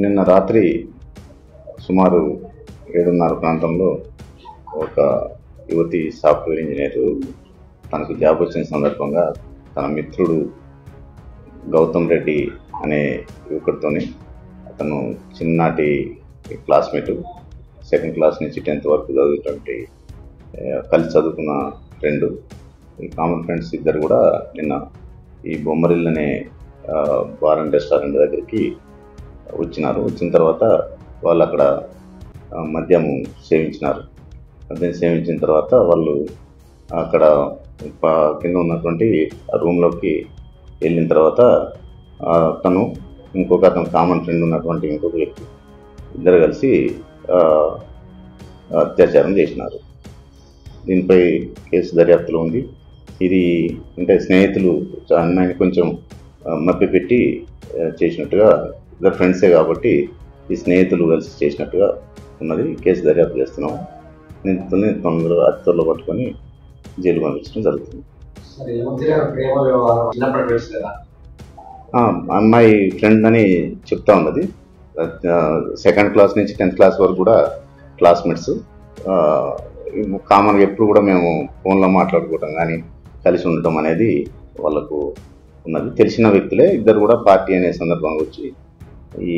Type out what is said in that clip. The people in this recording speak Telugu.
నిన్న రాత్రి సుమారు 7:30 ప్రాంతంలో ఒక యువతి సాఫ్ట్వేర్ ఇంజనీర్ తనకు జాబ్ వచ్చిన సందర్భంగా తన మిత్రుడు గౌతమ్ రెడ్డి అనే యువకుడితోని, అతను చిన్ననాటి క్లాస్మేట్, 2nd క్లాస్ నుంచి 10th వరకు చదివేటువంటి కలిసి చదువుకున్న ఫ్రెండ్, ఈ కామన్ ఫ్రెండ్స్ ఇద్దరు కూడా నిన్న ఈ బొమ్మరిల్ అనే బార్ అండ్ రెస్టారెంట్ దగ్గరికి వచ్చిన తర్వాత వాళ్ళు అక్కడ మద్యం సేవించినారు. మద్యం సేవించిన తర్వాత వాళ్ళు అక్కడ కింద ఉన్నటువంటి రూమ్లోకి వెళ్ళిన తర్వాత తను అతను కామన్ ఫ్రెండ్ ఉన్నటువంటి ఇంకొక వ్యక్తి ఇద్దరు కలిసి అత్యాచారం చేసినారు. దీనిపై కేసు దర్యాప్తులో ఉంది. ఇది అంటే స్నేహితులు అమ్మాయిని కొంచెం మభ్యపెట్టి చేసినట్టుగా, ఇద్దరు ఫ్రెండ్సే కాబట్టి ఈ స్నేహితులు కలిసి చేసినట్టుగా ఉన్నది. కేసు దర్యాప్తు చేస్తున్నాం. నిందితుల్ని అతి త్వరలో పట్టుకొని జైలు పంపించడం జరుగుతుంది. అమ్మాయి ఫ్రెండ్ అని చెప్తా ఉన్నది. 2nd క్లాస్ నుంచి 10th క్లాస్ వరకు కూడా క్లాస్మేట్స్. కామన్గా ఎప్పుడు కూడా మేము ఫోన్లో మాట్లాడుకోవటం కానీ కలిసి ఉండటం అనేది వాళ్ళకు ఉన్నది. తెలిసిన వ్యక్తులే ఇద్దరు కూడా పార్టీ అనే సందర్భంగా వచ్చి ఈ